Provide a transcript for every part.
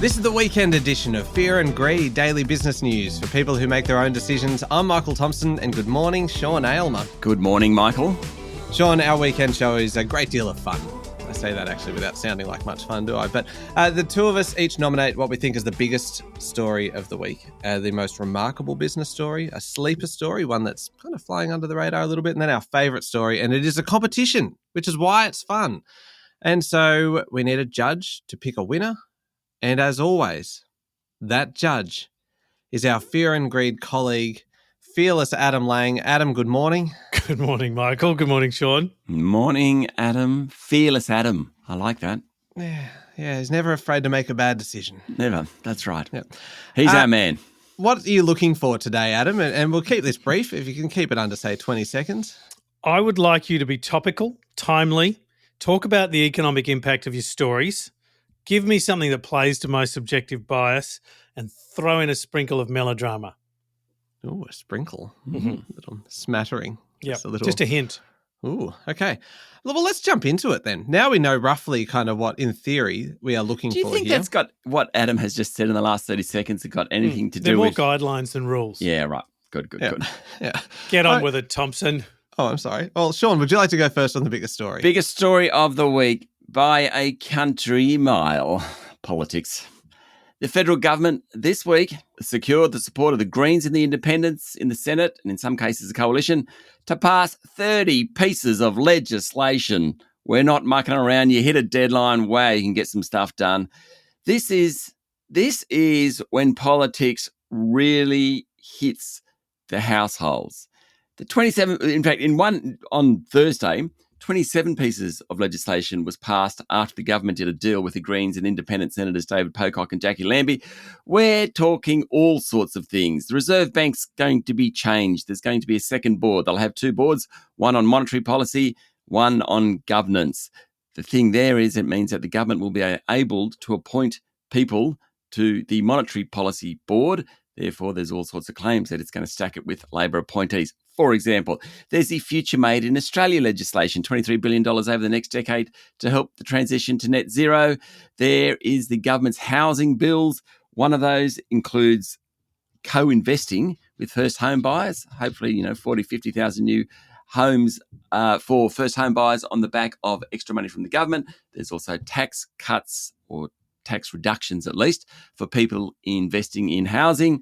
This is the weekend edition of Fear and Greed Daily Business News for people who make their own decisions. I'm Michael Thompson, and good morning, Sean Aylmer. Good morning, Michael. Sean, our weekend show is a great deal of fun. I say that actually without sounding like much fun, do I? But the two of us each nominate what we think is the biggest story of the week, the most remarkable business story, a sleeper story, one that's kind of flying under the radar a little bit, and then our favourite story, and it is a competition, which is why it's fun. And so we need a judge to pick a winner. And as always, that judge is our Fear and Greed colleague, fearless Adam Lang. Adam, good morning. Good morning, Michael. Good morning, Sean. Morning, Adam. Fearless Adam. I like that. Yeah, he's never afraid to make a bad decision. Never. That's right. Yeah. He's our man. What are you looking for today, Adam? And we'll keep this brief, if you can keep it under, say, 20 seconds. I would like you to be topical, timely, talk about the economic impact of your stories, give me something that plays to my subjective bias, and throw in a sprinkle of melodrama. Ooh, a sprinkle. Mm-hmm. A little smattering. Yeah, just a hint. Ooh, okay. Well, let's jump into it then. Now we know roughly kind of what, in theory, we are looking for here. Do you think that's got what Adam has just said in the last 30 seconds that got anything to do with... They're more guidelines than rules. Yeah, right. Good. Yeah. Get on with it, Thompson. Oh, I'm sorry. Well, Sean, would you like to go first on the biggest story? Biggest story of the week by a country mile. Politics. The federal government this week secured the support of the Greens and the Independents in the Senate, and in some cases a coalition, to pass 30 pieces of legislation. We're not mucking around. You hit a deadline, wow, you can get some stuff done. This is when politics really hits the households. The 27, in fact, on Thursday, 27 pieces of legislation was passed after the government did a deal with the Greens and Independent Senators David Pocock and Jackie Lambie. We're talking all sorts of things. The Reserve Bank's going to be changed. There's going to be a second board. They'll have two boards, one on monetary policy, one on governance. The thing there is it means that the government will be able to appoint people to the monetary policy board. Therefore, there's all sorts of claims that it's going to stack it with Labor appointees. For example, there's the Future Made in Australia legislation, $23 billion over the next decade to help the transition to net zero. There is the government's housing bills. One of those includes co-investing with first home buyers, hopefully, 40, 50,000 new homes for first home buyers on the back of extra money from the government. There's also tax cuts or tax reductions, at least, for people investing in housing.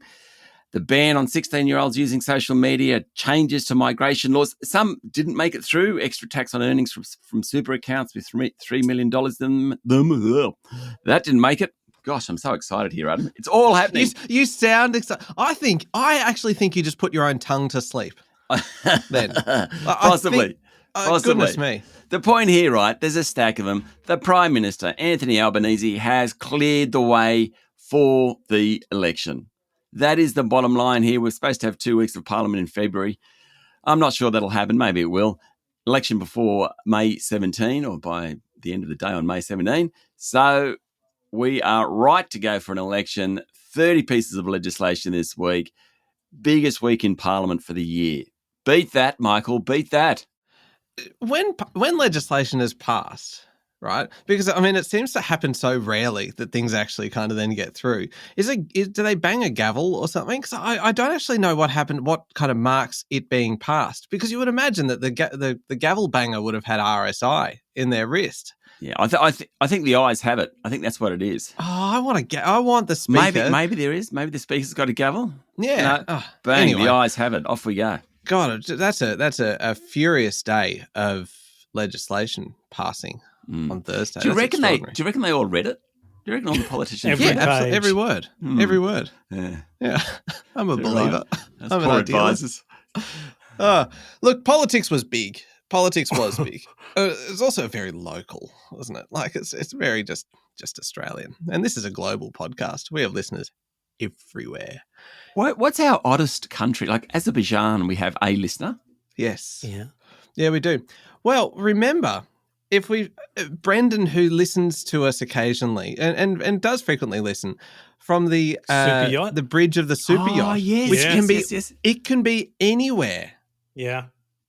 The ban on 16-year-olds using social media, changes to migration laws. Some didn't make it through. Extra tax on earnings from super accounts with $3 million. That didn't make it. Gosh, I'm so excited here, Adam. It's all happening. You sound excited. I actually think you just put your own tongue to sleep. Then Possibly. Goodness me. The point here, right, there's a stack of them. The Prime Minister, Anthony Albanese, has cleared the way for the election. That is the bottom line here. We're supposed to have 2 weeks of Parliament in February. I'm not sure that'll happen. Maybe it will. Election before May 17 or by the end of the day on May 17. So we are right to go for an election. 30 pieces of legislation this week. Biggest week in Parliament for the year. Beat that, Michael. Beat that. When legislation is passed, right? Because, it seems to happen so rarely that things actually kind of then get through. Do they bang a gavel or something? Because I don't actually know what happened, what kind of marks it being passed. Because you would imagine that the gavel banger would have had RSI in their wrist. Yeah, I think the eyes have it. I think that's what it is. Oh, I want the speaker. Maybe there is. Maybe the speaker's got a gavel. Yeah. Bang, anyway. The eyes have it. Off we go. God, that's a furious day of legislation passing on Thursday. Do you reckon they all read it? Do you reckon all the politicians? Absolutely, every word, every word. Yeah. I'm a believer. That's I'm poor advisors. Look, politics was big. It's also very local, isn't it? Like it's very just Australian. And this is a global podcast. We have listeners everywhere. What's our oddest country? Like Azerbaijan, we have a listener. Yes. Yeah, we do. Well, remember, if Brendan, who listens to us occasionally and does frequently listen from the super yacht? The bridge of the super yacht, yes, which yes, can be yes. it can be anywhere. Yeah.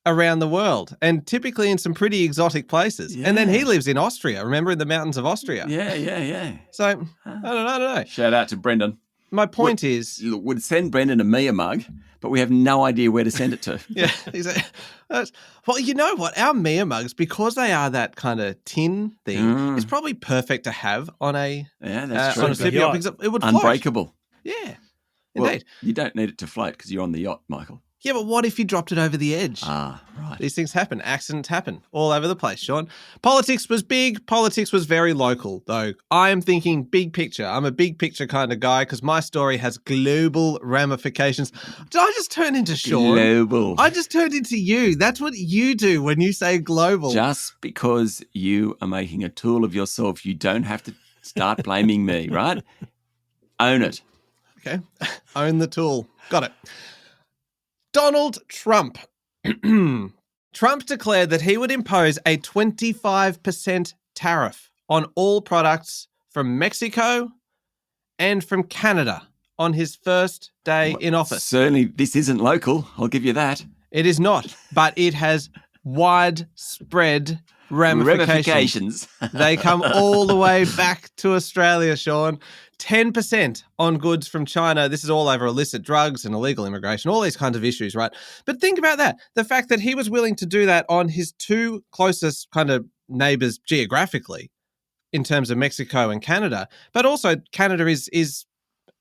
around the world, and typically in some pretty exotic places. Yeah. And then he lives in Austria, remember, in the mountains of Austria. Yeah. So, I don't know. Shout out to Brendan. My point is... Look, we'd send Brendan and me a mug, but we have no idea where to send it to. Yeah. Well, you know what? Our Mia mugs, because they are that kind of tin thing, it's probably perfect to have on a that's true. on a super yacht because it would float. Unbreakable. Yeah, Well, indeed. you don't need it to float because you're on the yacht, Michael. Yeah, but what if you dropped it over the edge? Ah, right. These things happen. Accidents happen all over the place, Sean. Politics was big. Politics was very local, though. I am thinking big picture. I'm a big picture kind of guy because my story has global ramifications. Did I just turn into Sean? Global. I just turned into you. That's what you do when you say global. Just because you are making a tool of yourself, you don't have to start blaming me, right? Own it. Okay. Own the tool. Got it. Donald Trump. Trump declared that he would impose a 25% tariff on all products from Mexico and from Canada on his first day in office. Certainly, this isn't local. I'll give you that. It is not, but it has widespread ramifications. They come all the way back to Australia, Sean. 10% on goods from China. This is all over illicit drugs and illegal immigration, all these kinds of issues, right? But think about that. The fact that he was willing to do that on his two closest kind of neighbors geographically in terms of Mexico and Canada, but also Canada is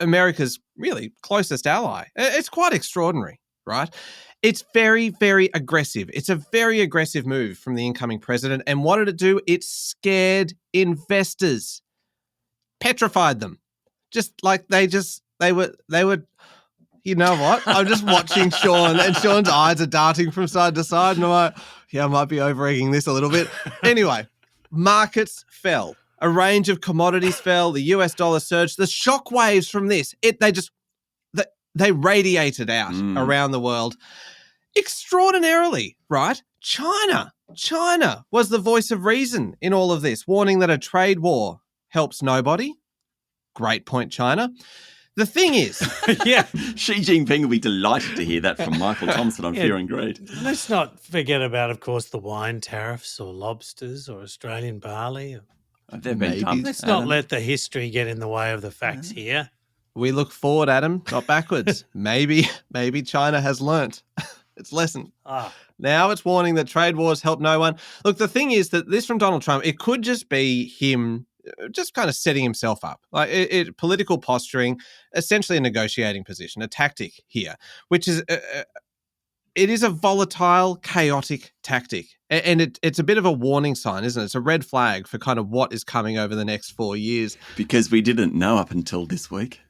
America's really closest ally. It's quite extraordinary, right? It's very, very aggressive. It's a very aggressive move from the incoming president. And what did it do? It scared investors, petrified them. Just like they were, you know what? I'm just watching Sean and Sean's eyes are darting from side to side. And I'm like, yeah, I might be over-egging this a little bit. Anyway, markets fell. A range of commodities fell. The US dollar surged. The shock waves from this, they radiated out around the world extraordinarily, right? China was the voice of reason in all of this, warning that a trade war helps nobody. Great point, China. The thing is... Yeah. Xi Jinping will be delighted to hear that from Michael Thompson on Fear and Greed. Let's not forget about, of course, the wine tariffs or lobsters or Australian barley. They've been dumped, Let's not let the history get in the way of the facts here. We look forward, Adam, not backwards. Maybe China has learnt its lesson. Now it's warning that trade wars help no one. Look, the thing is that this from Donald Trump, it could just be him just kind of setting himself up, like political posturing, essentially a negotiating position, a tactic here, which is it is a volatile, chaotic tactic, and it's a bit of a warning sign, isn't it? It's a red flag for kind of what is coming over the next 4 years. Because we didn't know up until this week.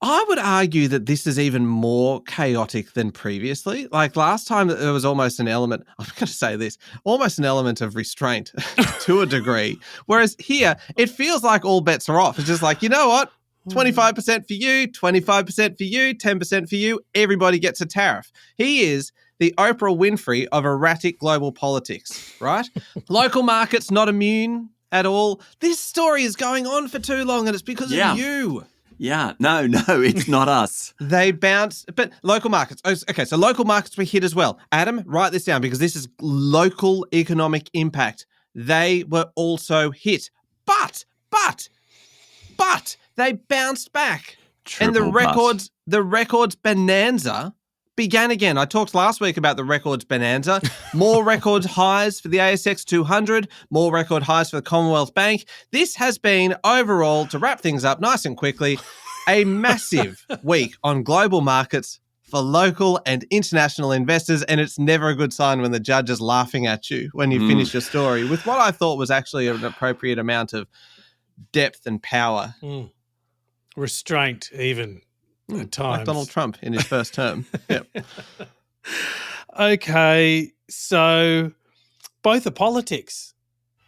I would argue that this is even more chaotic than previously. Like last time, there was almost an element, I'm going to say this, almost an element of restraint to a degree. Whereas here, it feels like all bets are off. It's just like, you know what? 25% for you, 25% for you, 10% for you. Everybody gets a tariff. He is the Oprah Winfrey of erratic global politics, right? Local markets not immune at all. This story is going on for too long and it's because of you. Yeah, no, it's not us. They bounced, but local markets. Okay, so local markets were hit as well. Adam, write this down because this is local economic impact. They were also hit, but they bounced back. And the records bonanza began again. I talked last week about the records bonanza. More record highs for the ASX 200, more record highs for the Commonwealth Bank. This has been overall, to wrap things up nice and quickly, a massive week on global markets for local and international investors. And it's never a good sign when the judge is laughing at you when you finish your story with what I thought was actually an appropriate amount of depth and power. Restraint, even. At times. Like Donald Trump in his first term. Yep. Okay, so both are politics,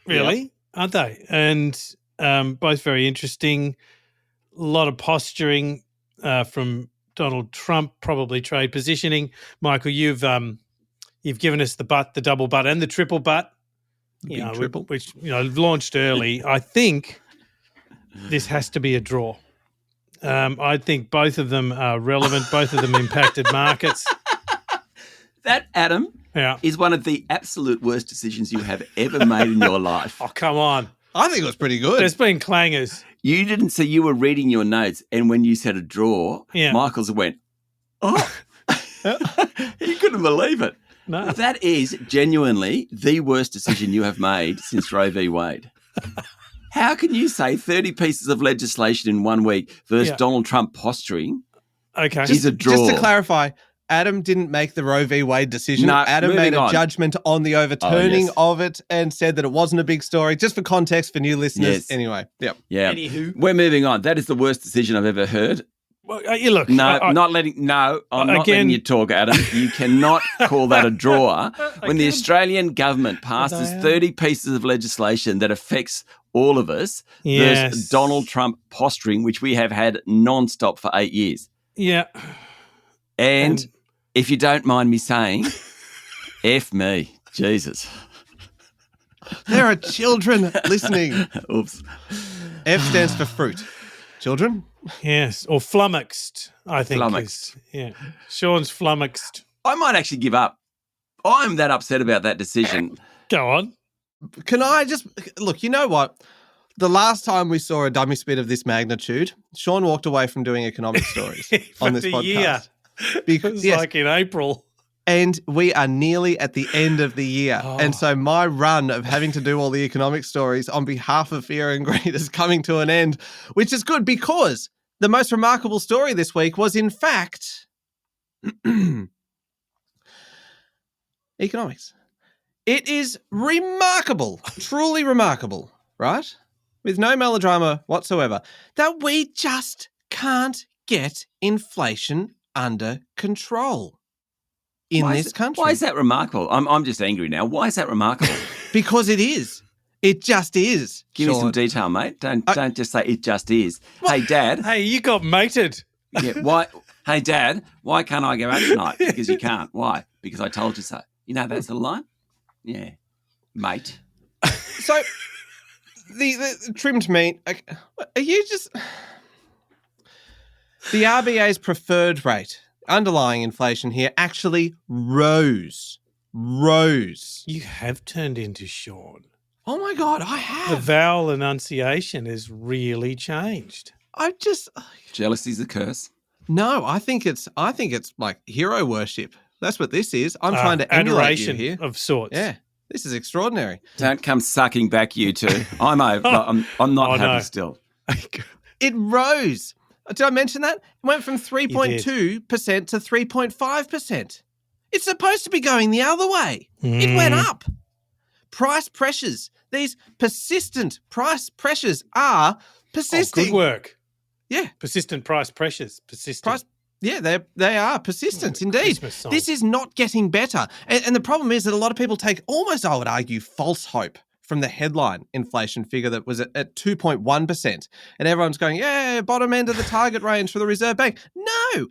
really, aren't they? And both very interesting. A lot of posturing from Donald Trump, probably trade positioning. Michael, you've given us the butt, the double butt, and the triple butt. Triple. Which launched early. I think this has to be a draw. I think both of them are relevant. Both of them impacted markets. That, Adam, Yeah. is one of the absolute worst decisions you have ever made in your life. Oh, come on. I think it was pretty good. There's been clangers. You didn't say you were reading your notes, and when you said a draw, Yeah. Michael's went, oh. He couldn't believe it. No. That is genuinely the worst decision you have made since Roe v. Wade. How can you say 30 pieces of legislation in 1 week versus Donald Trump posturing Okay. is a draw? Just to clarify, Adam didn't make the Roe v. Wade decision. No, Adam made a moving on. judgment on the overturning yes. of it and said that it wasn't a big story. Just for context for new listeners. Yes. Anyway, yep. Yeah. Anywho. We're moving on. That is the worst decision I've ever heard. Well, you look. No, I- I'm not letting Again- you talk, Adam. You cannot call that a draw when the Again. Australian government passes Diane. 30 pieces of legislation that affects all of us Yes. versus Donald Trump posturing, which we have had non-stop for 8 years. Yeah. And if you don't mind me saying, F me, Jesus. There are children listening. Oops. F stands for fruit. Children? Yes. Or flummoxed, I think. Flummoxed. Yeah. Sean's flummoxed. I might actually give up. I'm that upset about that decision. Go on. Can I just look? You know what? The last time we saw a dummy spit of this magnitude, Sean walked away from doing economic stories on this For podcast. the year. It was Yes. like in April. And we are nearly at the end of the year. Oh. And so my run of having to do all the economic stories on behalf of Fear and Greed is coming to an end, which is good because the most remarkable story this week was, in fact, economics. It is remarkable, truly remarkable, right? With no melodrama whatsoever, that we just can't get inflation under control in this country. Why is that remarkable? I'm just angry now. Why is that remarkable? Because it is. It just is. Give me Sean. some detail, mate. Don't just say it just is. Hey, Dad. Hey, you got mated. Yeah, why? Hey, Dad. Why can't I go out tonight? Because you can't. Why? Because I told you so. You know that's the line. Yeah, mate. So the trimmed meat. Are you just the RBA's preferred rate? Underlying inflation here actually rose. You have turned into Sean. Oh my God, I The have. vowel enunciation has really changed. I just Jealousy's a curse. no. I think it's like hero worship. That's what this is. I'm trying to emulate you adoration here. of sorts. Yeah, this is extraordinary. Don't come sucking back, you two. I'm over. I'm not Oh, happy no. still. It rose. Did I mention that? It went from 3.2% to 3.5%. It's supposed to be going the other way. It went up. Price pressures. These persistent price pressures are persisting. Good work. Yeah. Persistent price pressures. Persistent. Price. Yeah, they are persistent indeed. Christmas song. This is not getting better. And the problem is that a lot of people take almost, I would argue, false hope from the headline inflation figure that was at 2.1%. And everyone's going, yeah, bottom end of the target range for the Reserve Bank. No.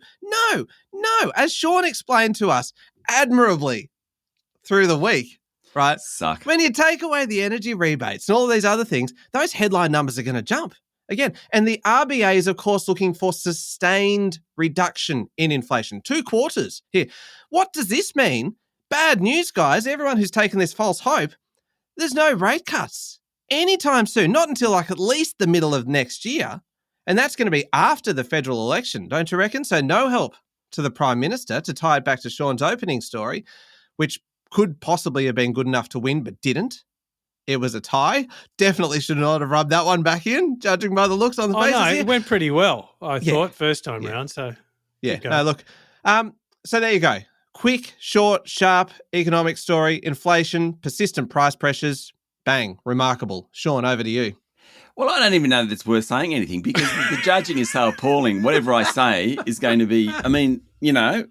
As Sean explained to us admirably through the week, right? Suck. When you take away the energy rebates and all these other things, those headline numbers are going to jump again. And the RBA is, of course, looking for sustained reduction in inflation. 2 quarters here. What does this mean? Bad news, guys. Everyone who's taken this false hope, there's no rate cuts anytime soon, not until like at least the middle of next year. And that's going to be after the federal election, don't you reckon? So no help to the Prime Minister, to tie it back to Sean's opening story, which could possibly have been good enough to win, but didn't. It was a tie. Definitely should not have rubbed that one back in, judging by the looks on the faces no, here. it went pretty well, I Yeah. thought, first time Yeah. round. So Yeah, keep going. no, look. So there you go. Quick, short, sharp economic story, inflation, persistent price pressures, bang, remarkable. Sean, over to you. Well, I don't even know that it's worth saying anything because the judging is so appalling. Whatever I say is going to be, I mean, you know.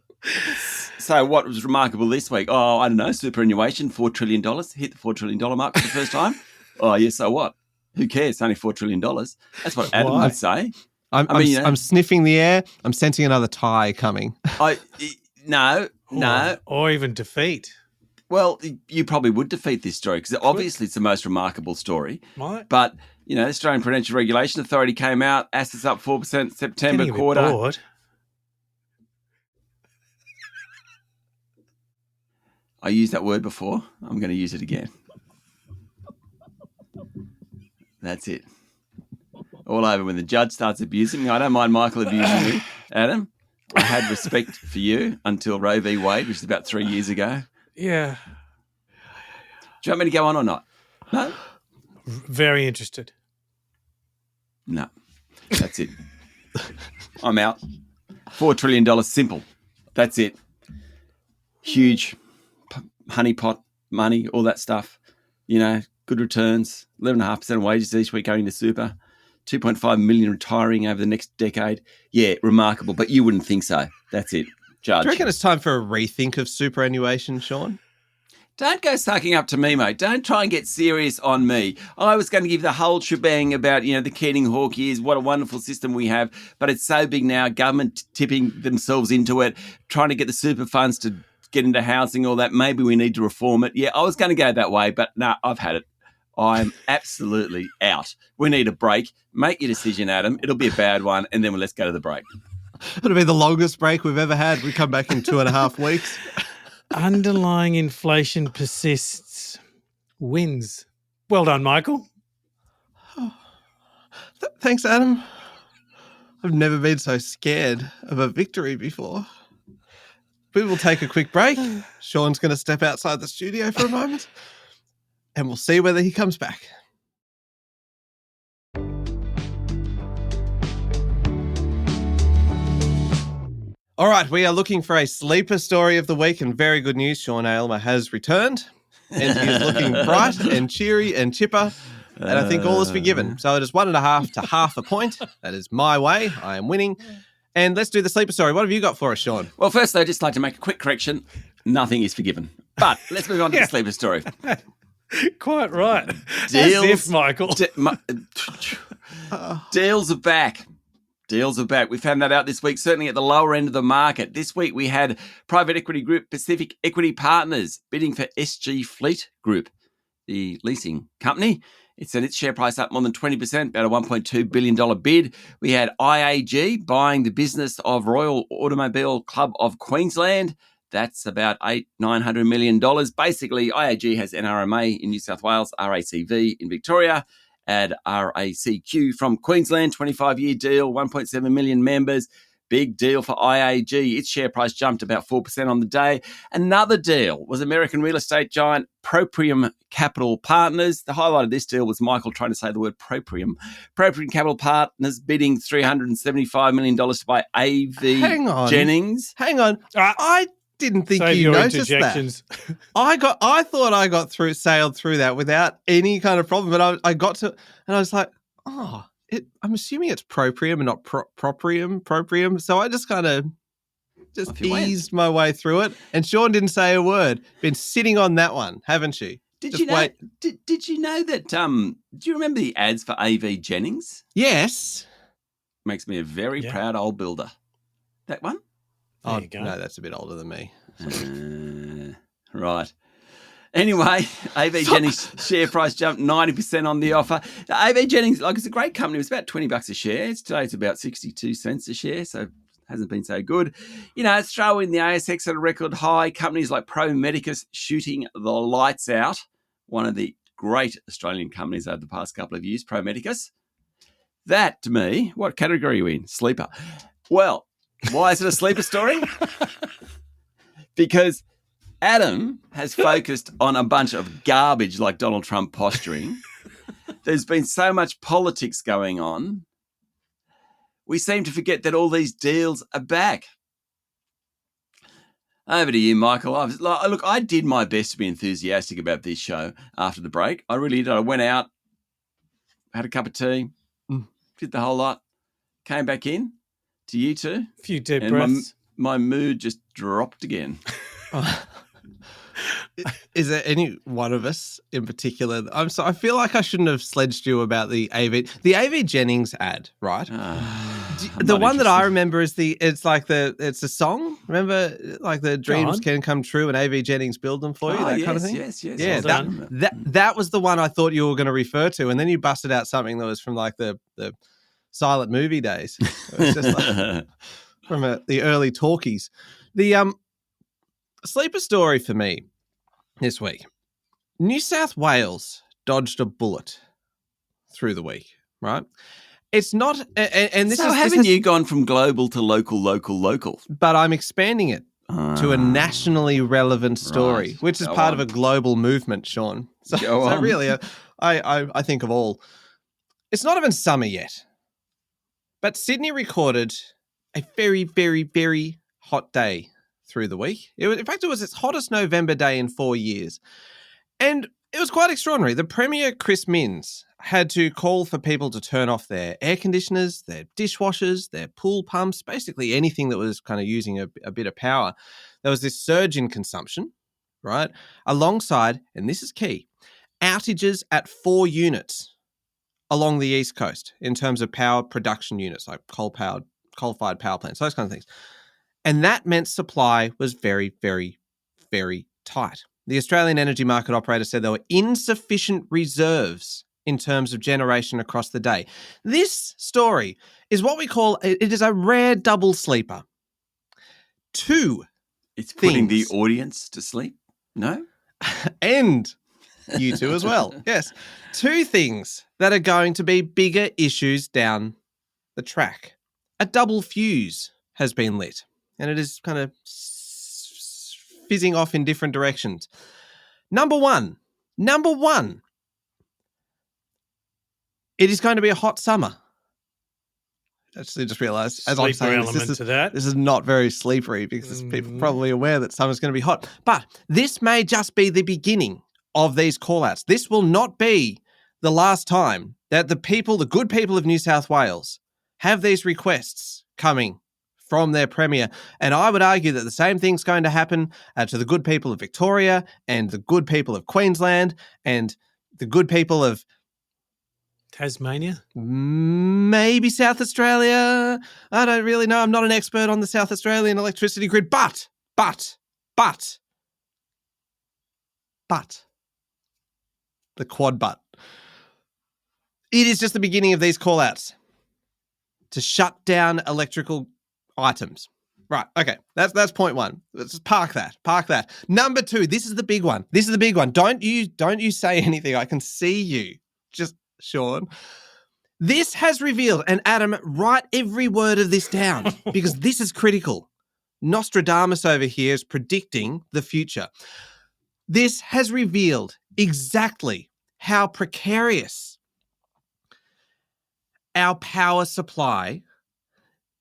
So what was remarkable this week? Oh, I don't know, superannuation, $4 trillion, hit the $4 trillion mark for the first time. Oh, yeah, so what? Who cares? It's only $4 trillion. That's what Adam Why? would say. I'm sniffing the air. I'm sensing another tie coming. No. Or even defeat. Well, you probably would defeat this story because obviously it's the most remarkable story. Might. But, you know, the Australian Prudential Regulation Authority came out, assets up 4% September Getting a bit quarter. bored. I used that word before. I'm going to use it again. That's it. All over. When the judge starts abusing me, I don't mind Michael abusing me, Adam. I had respect for you until Roe v. Wade, which is about 3 years ago. Yeah. Do you want me to go on or not? No? Very interested. No. That's it. I'm out. $4 trillion, simple. That's it. Huge honeypot money, all that stuff. You know, good returns, 11.5% of wages each week going to super, 2.5 million retiring over the next decade. Yeah, remarkable, but you wouldn't think so. That's it. Judge. Do you reckon it's time for a rethink of superannuation, Sean? Don't go sucking up to me, mate. Don't try and get serious on me. I was going to give the whole shebang about, the Keating Hawke years, what a wonderful system we have, but it's so big now, government tipping themselves into it, trying to get the super funds to get into housing, all that. Maybe we need to reform it. Yeah, I was going to go that way, but no, I've had it. I'm absolutely out. We need a break. Make your decision, Adam. It'll be a bad one, and then let's go to the break. It'll be the longest break we've ever had. We come back in 2.5 weeks. Underlying inflation persists. Wins. Well done, Michael. Thanks, Adam. I've never been so scared of a victory before. We will take a quick break. Sean's going to step outside the studio for a moment, and we'll see whether he comes back. All right, we are looking for a sleeper story of the week, and very good news, Sean Aylmer has returned, and he is looking bright and cheery and chipper, and I think all is forgiven. So it is 1.5 to half a point. That is my way. I am winning. And let's do the sleeper story. What have you got for us, Sean? Well, first, I'd just like to make a quick correction. Nothing is forgiven. But let's move on to the sleeper story. Quite right. Deals, As if, Michael. Deals are back. Deals are back. We found that out this week, certainly at the lower end of the market. This week we had private equity group Pacific Equity Partners bidding for SG Fleet Group, the leasing company. It sent its share price up more than 20%, about a $1.2 billion bid. We had IAG buying the business of Royal Automobile Club of Queensland. That's about $900 million. Basically, IAG has NRMA in New South Wales, RACV in Victoria, and RACQ from Queensland, 25-year deal, 1.7 million members. Big deal for IAG. Its share price jumped about 4% on the day. Another deal was American real estate giant Proprium Capital Partners. The highlight of this deal was Michael trying to say the word Proprium. Proprium Capital Partners bidding $375 million to buy AV Jennings. Hang on. I didn't think you noticed that. I thought I sailed through that without any kind of problem, but I got to, and I was like, I'm assuming it's Proprium and not Proprium. So I just kind of eased my way through it. And Sean didn't say a word. Been sitting on that one, haven't you? Did you know that, do you remember the ads for AV Jennings? Yes. Makes me a very proud old builder. That one? Oh, no, that's a bit older than me. Right. Anyway, AV Jennings share price jumped 90% on the offer. The AV Jennings, it's a great company. It was about $20 a share. Today it's about 62 cents a share, so hasn't been so good. It's throwing the ASX at a record high. Companies like Pro Medicus shooting the lights out. One of the great Australian companies over the past couple of years, Pro Medicus. That, to me, what category are you in? Sleeper. Well, why is it a sleeper story? Because Adam has focused on a bunch of garbage like Donald Trump posturing. There's been so much politics going on. We seem to forget that all these deals are back. Over to you, Michael. Look, I did my best to be enthusiastic about this show after the break. I really did. I went out, had a cup of tea, did the whole lot, came back in to you two. A few deep breaths. My mood just dropped again. Is there any one of us in particular? I feel like I shouldn't have sledged you about the AV Jennings ad, right? The one that I remember is it's a song. Remember, like the dreams can come true and AV Jennings build them for you, kind of thing. Yes. Yeah, that was the one I thought you were going to refer to, and then you busted out something that was from like the silent movie days. It was just like from the early talkies. The sleeper story for me this week. New South Wales dodged a bullet through the week, right? It's not, and this so is haven't you gone from global to local? But I'm expanding it to a nationally relevant story, right. which is Go part on. of a global movement, Sean. So, Go so on. really, I think of all. It's not even summer yet, but Sydney recorded a very, very, very hot day through the week. In fact, it was its hottest November day in 4 years. And it was quite extraordinary. The Premier, Chris Minns, had to call for people to turn off their air conditioners, their dishwashers, their pool pumps, basically anything that was kind of using a bit of power. There was this surge in consumption, right? Alongside, and this is key, outages at 4 units along the East Coast in terms of power production units, like coal-fired power plants, those kind of things. And that meant supply was very, very, very tight. The Australian Energy Market Operator said there were insufficient reserves in terms of generation across the day. This story is what we call, it is a rare double sleeper. It's putting the things. audience to sleep? No? And you two as well. Yes. 2 things that are going to be bigger issues down the track. A double fuse has been lit, and it is kind of fizzing off in different directions. Number one, it is going to be a hot summer. Actually, just realised as I'm saying this is not very sleepery because people are probably aware that summer's going to be hot. But this may just be the beginning of these call-outs. This will not be the last time that the good people of New South Wales have these requests coming from their Premier. And I would argue that the same thing's going to happen to the good people of Victoria and the good people of Queensland and the good people of Tasmania? Maybe South Australia. I don't really know. I'm not an expert on the South Australian electricity grid, but, the quad but. It is just the beginning of these call-outs to shut down electrical items. Right, okay, that's point 1. Let's just park that. Number 2, this is the big one. Don't you say anything. I can see you. Just Sean. This has revealed, and Adam, write every word of this down because this is critical. Nostradamus over here is predicting the future. This has revealed exactly how precarious our power supply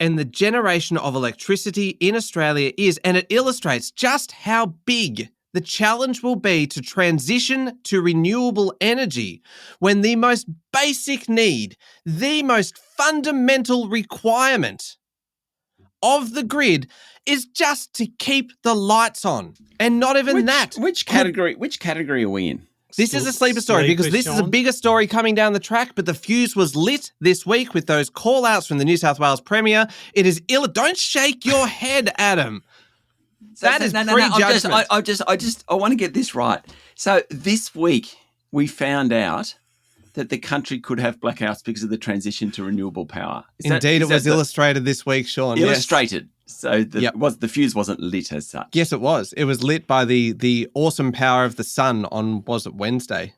and the generation of electricity in Australia is, and it illustrates just how big the challenge will be to transition to renewable energy when the most basic need, the most fundamental requirement of the grid is just to keep the lights on. And not even that. Which category are we in? This is a sleeper story because this is a bigger story coming down the track, but the fuse was lit this week with those call-outs from the New South Wales Premier. It is Don't shake your head, Adam. That is prejudgment. I want to get this right. So this week we found out that the country could have blackouts because of the transition to renewable power. Indeed, it was illustrated this week, Sean. Illustrated. Yes. So the fuse wasn't lit as such. Yes, it was. It was lit by the awesome power of the sun on, was it Wednesday?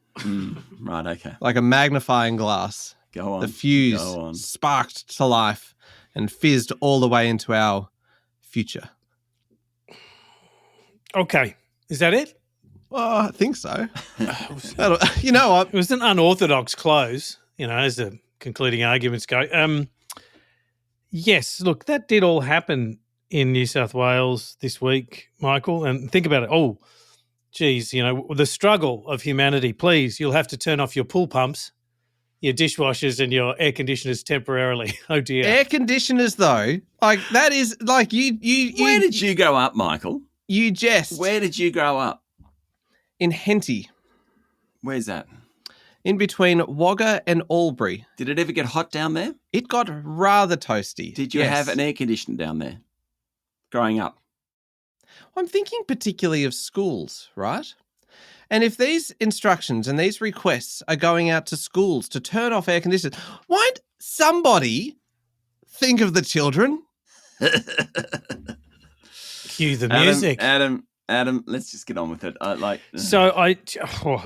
Right, okay. Like a magnifying glass. Go on. The fuse sparked to life and fizzed all the way into our future. Okay. Is that it? Well, I think so. You know what? It was an unorthodox close, as the concluding arguments go. Yes, look, that did all happen in New South Wales this week, Michael. And think about it. Oh, geez, the struggle of humanity. Please, you'll have to turn off your pool pumps, your dishwashers and your air conditioners temporarily. Oh, dear. Air conditioners, though, like that is like you. Where did you grow up, Michael? You jest. Where did you grow up? In Henty. Where's that? In between Wagga and Albury. Did it ever get hot down there? It got rather toasty. Did you have an air conditioner down there growing up? I'm thinking particularly of schools, right? And if these instructions and these requests are going out to schools to turn off air conditioners, won't somebody think of the children? Cue the music. Adam, Adam, let's just get on with it.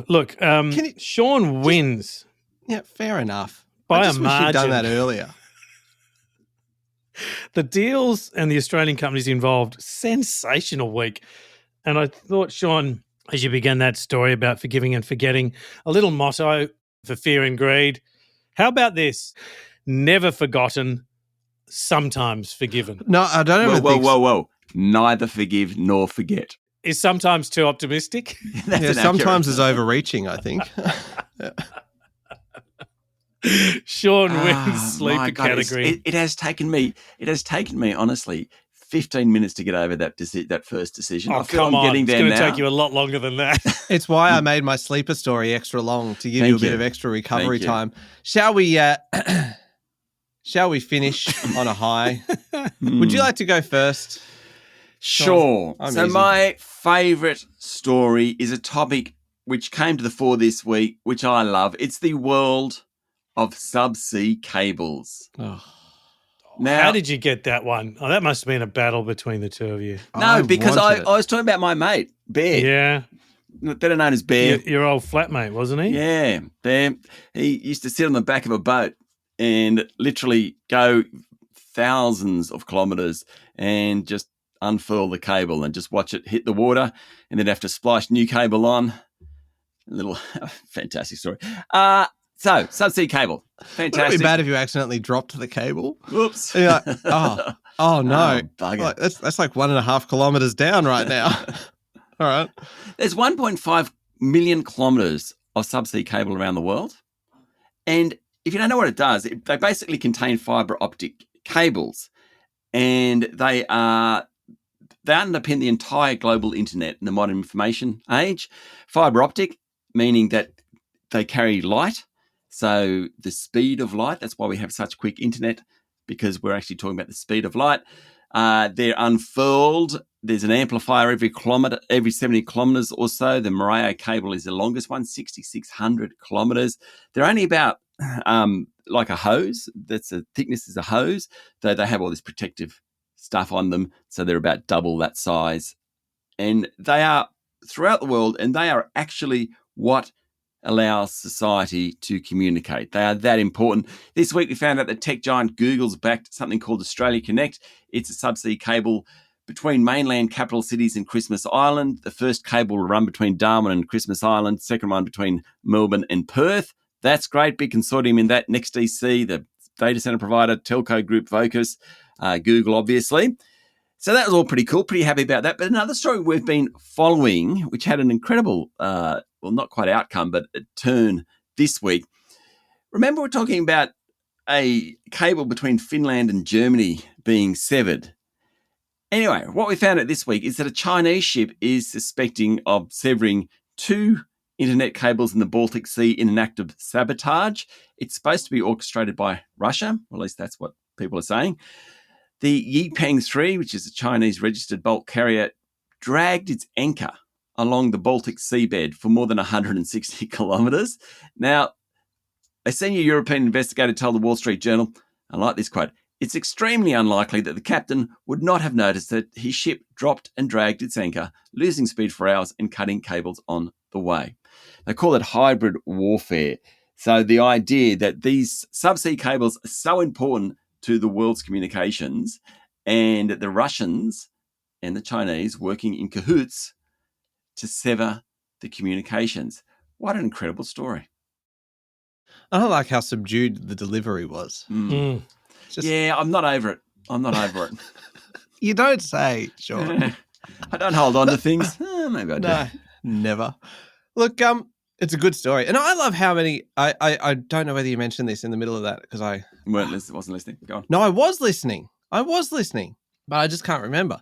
Look, you Sean wins Yeah, fair enough. by I a just wish you'd done margin. that earlier. The deals and the Australian companies involved, sensational week. And I thought, Sean, as you began that story about forgiving and forgetting, a little motto for fear and greed. How about this? Never forgotten, sometimes forgiven. No, I don't even think Whoa. Neither forgive nor forget. Is sometimes too optimistic? That's Yeah, an sometimes accurate- is overreaching, I think. Sean wins my sleeper God, category. it has taken me, honestly, 15 minutes to get over that first decision. Oh, I feel come I'm on. getting It's there going to now. take you a lot longer than that. It's why I made my sleeper story extra long to give Thank you a bit you. of extra recovery Thank you. time. Shall we finish on a high? Would you like to go first? Sure. I'm So easy. my favourite story is a topic which came to the fore this week, which I love. It's the world of subsea cables. Oh, Now, How did you get that one? Oh, that must have been a battle between the two of you. no, because I wanted it. was talking about my mate, Bear, Yeah. better known as Bear. Your old flatmate, wasn't he? Yeah, Bear. He used to sit on the back of a boat and literally go thousands of kilometres and just unfurl the cable and just watch it hit the water and then have to splice new cable on. A little fantastic story. So subsea cable, Wouldn't it fantastic. be bad if you accidentally dropped the cable? Whoops. And you're like, oh no. Oh, bugger. Like, that's like 1.5 kilometers down right now. All right. There's 1.5 million kilometres of subsea cable around the world. And if you don't know what it does, they basically contain fibre optic cables. And they underpin the entire global internet in the modern information age. Fibre optic, meaning that they carry light. So the speed of light, that's why we have such quick internet, because we're actually talking about the speed of light. They're unfurled. There's an amplifier every 70 kilometres or so. The Maria cable is the longest one, 6,600 kilometres. They're only about like a hose. That's the thickness is a hose. Though they have all this protective stuff on them, so they're about double that size. And they are throughout the world, and they are actually what allows society to communicate. They are that important. This week we found out that tech giant Google's backed something called Australia Connect. It's a subsea cable between mainland capital cities and Christmas Island. The first cable will run between Darwin and Christmas Island, second one between Melbourne and Perth. That's great. Big consortium in that. NextDC, the data center provider, telco group Vocus, Google, obviously. So that was all pretty cool. Pretty happy about that. But another story we've been following, which had an incredible, well, not quite outcome, but a turn this week. Remember, we're talking about a cable between Finland and Germany being severed. Anyway, what we found out this week is that a Chinese ship is suspecting of severing 2 internet cables in the Baltic Sea in an act of sabotage. It's supposed to be orchestrated by Russia, or at least that's what people are saying. The Yipeng 3, which is a Chinese registered bulk carrier, dragged its anchor along the Baltic seabed for more than 160 kilometres. Now, a senior European investigator told the Wall Street Journal, I like this quote, "It's extremely unlikely that the captain would not have noticed that his ship dropped and dragged its anchor, losing speed for hours and cutting cables on the way." They call it hybrid warfare. So the idea that these subsea cables are so important to the world's communications, and the Russians and the Chinese working in cahoots to sever the communications. What an incredible story. I don't like how subdued the delivery was. Mm. Yeah, I'm not over it. it. You don't say, Sean. I don't hold on to things. Maybe I do. No, never. Look, it's a good story. And I love how many, I don't know whether you mentioned this in the middle of that because I Wasn't listening. Go on. No, I was listening, but I just can't remember.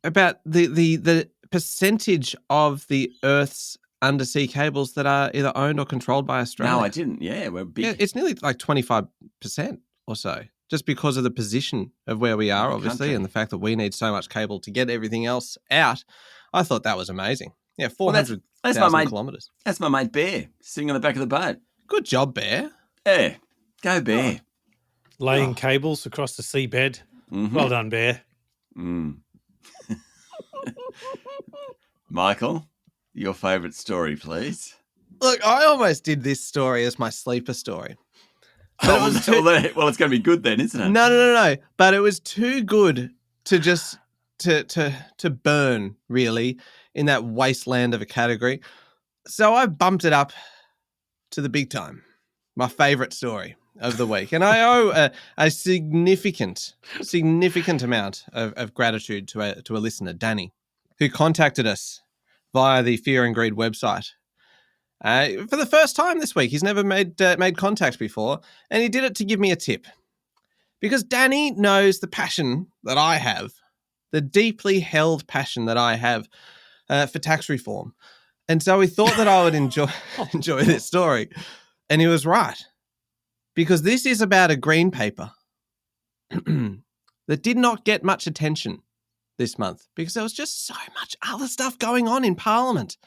About the percentage of the Earth's undersea cables that are either owned or controlled by Australia. No, I didn't. Yeah, we're big. Yeah, it's nearly like 25% or so, just because of the position of where we are, The obviously, country. and the fact that we need so much cable to get everything else out. I thought that was amazing. Yeah, Well, that's 400,000 my mate. kilometres. That's my mate Bear sitting on the back of the boat. Good job, Bear. Yeah, go Bear. Laying cables across the seabed. Mhm. Well done, Bear. Mm. Michael, your favourite story, please. Look, I almost did this story as my sleeper story. But Well, it's going to be good then, isn't it? No. But it was too good to just to burn, really, in that wasteland of a category. So I bumped it up to the big time, my favourite story of the week. And I owe a significant amount of gratitude to a listener, Danny, who contacted us via the Fear and Greed website. For the first time this week. He's never made contact before, and he did it to give me a tip. Because Danny knows the passion that I have, the deeply held passion that I have for tax reform. And so he thought that I would enjoy this story. And he was right. Because this is about a green paper that did not get much attention this month because there was just so much other stuff going on in Parliament.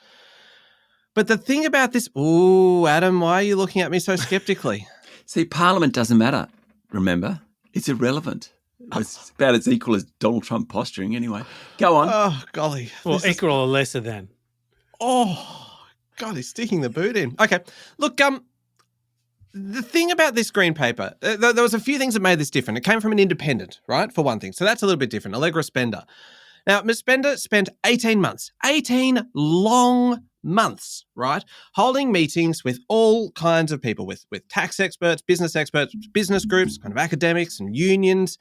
But the thing about this, Adam, why are you looking at me so skeptically? See, Parliament doesn't matter, remember? It's irrelevant. It's about as equal as Donald Trump posturing anyway. Go on. Oh, golly. Well, equal or lesser than. Oh, God, he's sticking the boot in. Okay, look, the thing about this green paper, there was a few things that made this different. It came from an independent, right, for one thing. So that's a little bit different, Allegra Spender. Now, Ms. Spender spent 18 long months, right, holding meetings with all kinds of people, with tax experts, business groups, kind of academics and unions,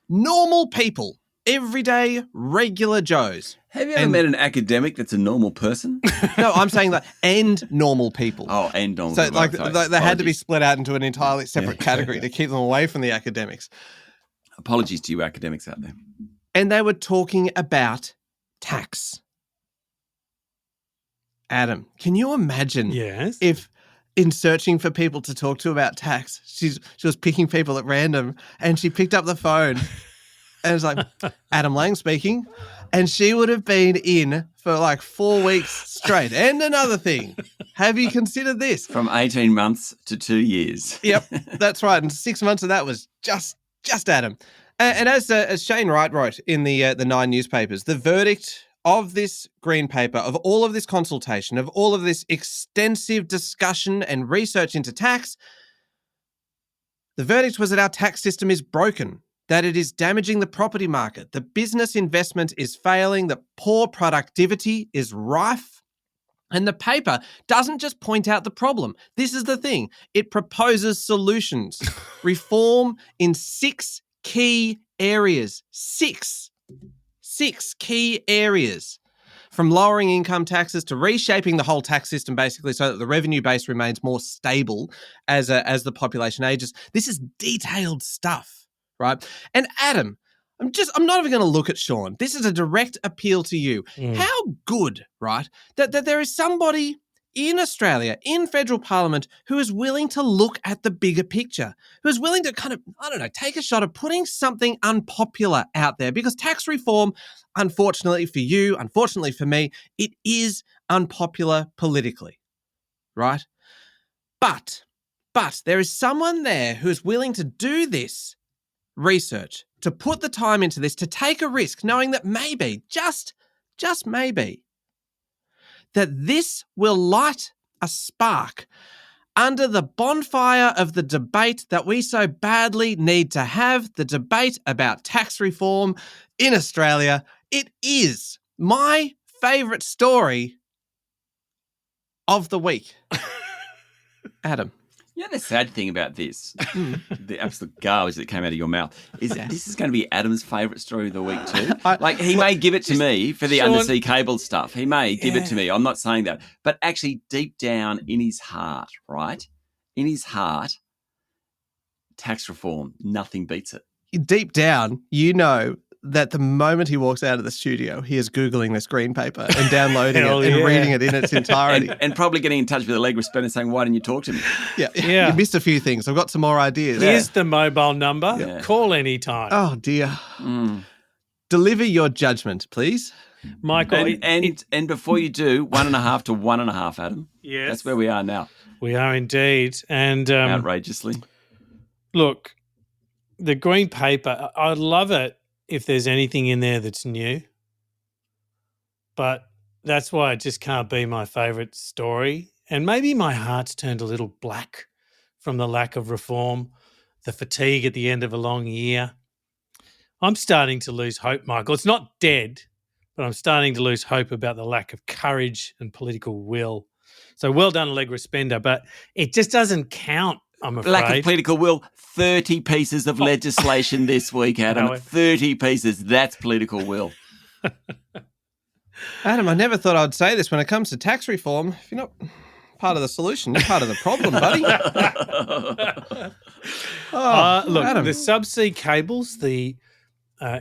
normal people, everyday, regular Joes. Have you ever met an academic that's a normal person? No, I'm saying that, and normal people. Oh, and normal so, people. Like, they had to be split out into an entirely separate category to keep them away from the academics. Apologies to you academics out there. And they were talking about tax. Adam, can you imagine if in searching for people to talk to about tax, she was picking people at random and she picked up the phone and it's like, Adam Lang speaking. And she would have been in for like 4 weeks straight. And another thing, have you considered this? From 18 months to 2 years. Yep, that's right. And 6 months of that was just Adam. And as Shane Wright wrote in the 9 newspapers, the verdict of this green paper, of all of this consultation, of all of this extensive discussion and research into tax, the verdict was that our tax system is broken, that it is damaging the property market, the business investment is failing, that poor productivity is rife. And the paper doesn't just point out the problem. This is the thing. It proposes solutions. Reform in 6 key areas. Six key areas. From lowering income taxes to reshaping the whole tax system, basically, so that the revenue base remains more stable as the population ages. This is detailed stuff, right? And Adam, I'm not even going to look at Sean. This is a direct appeal to you. How good, right, that there is somebody in Australia, in federal parliament, who is willing to look at the bigger picture, who is willing to kind of, take a shot at putting something unpopular out there. Because tax reform, unfortunately for you, unfortunately for me, it is unpopular politically, right? But there is someone there who is willing to do this research, to put the time into this, to take a risk, knowing that maybe, just maybe, that this will light a spark under the bonfire of the debate that we so badly need to have, the debate about tax reform in Australia. It is my favourite story of the week. Adam. You know, the sad thing about this, the absolute garbage that came out of your mouth, is that this is going to be Adam's favourite story of the week too. He may give it to me for the undersea cable stuff. He may give it to me. I'm not saying that. But actually, deep down in his heart, right? In his heart, tax reform, nothing beats it. Deep down, you know that the moment he walks out of the studio, he is Googling this green paper and downloading it and reading it in its entirety. and probably getting in touch with Allegra Spender and saying, why didn't you talk to me? Yeah. You missed a few things. I've got some more ideas. Here's the mobile number. Yeah. Call anytime. Oh, dear. Deliver your judgment, please. Michael. And before you do, 1.5 to 1.5, Adam. Yes. That's where we are now. We are indeed. And outrageously. Look, the green paper, I love it if there's anything in there that's new. but that's why it just can't be my favourite story. And maybe my heart's turned a little black from the lack of reform, the fatigue at the end of a long year. I'm starting to lose hope, Michael. It's not dead, but I'm starting to lose hope about the lack of courage and political will. So well done, Allegra Spender, but it just doesn't count, I'm afraid. Lack of political will, 30 pieces of legislation this week, Adam. No, 30 pieces, that's political will. Adam, I never thought I'd say this when it comes to tax reform. If you're not part of the solution, you're part of the problem, buddy. Look, Adam. the subsea cables, the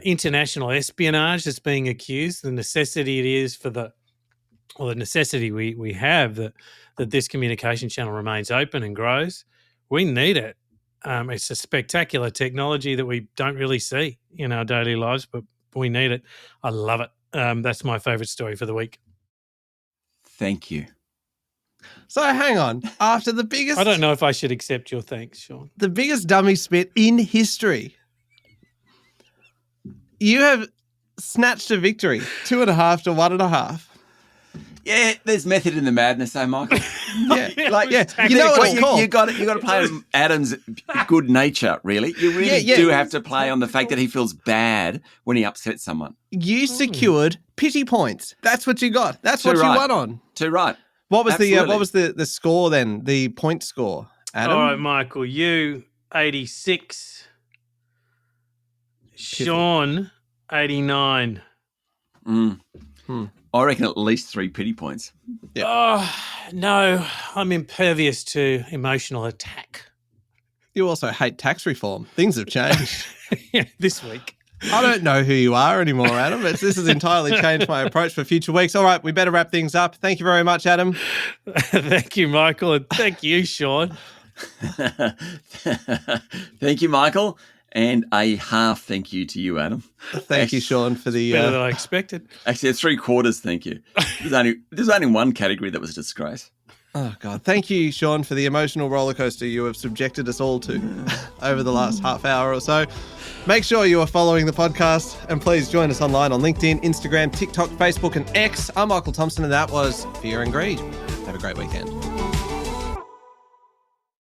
international espionage that's being accused, the necessity it is for the necessity we have that this communication channel remains open and grows. We need it. It's a spectacular technology that we don't really see in our daily lives, but we need it. I love it. That's my favourite story for the week. Thank you. So hang on. After the biggest... I don't know if I should accept your thanks, Sean. The biggest dummy spit in history. You have snatched a victory, 2.5 to 1.5. Yeah, there's method in the madness, Michael. Yeah. You know what it's called. You got to play on Adam's good nature, really. You really do have to play on the fact that he feels bad when he upsets someone. You secured pity points. That's what you got. That's what you won on. Too right. What was the score then? The point score, Adam? All right, Michael, you 86. Sean 89. I reckon at least 3 pity points. Yeah. Oh, no, I'm impervious to emotional attack. You also hate tax reform. Things have changed. Yeah, this week. I don't know who you are anymore, Adam. This has entirely changed my approach for future weeks. All right, we better wrap things up. Thank you very much, Adam. Thank you, Michael, and thank you, Sean. Thank you, Michael. And a half thank you to you, Adam. Thank you, Sean, for the... Better than I expected. Actually, it's 3/4 thank you. There's only one category that was a disgrace. Oh, God. Thank you, Sean, for the emotional rollercoaster you have subjected us all to over the last half hour or so. Make sure you are following the podcast, and please join us online on LinkedIn, Instagram, TikTok, Facebook, and X. I'm Michael Thompson, and that was Fear and Greed. Have a great weekend.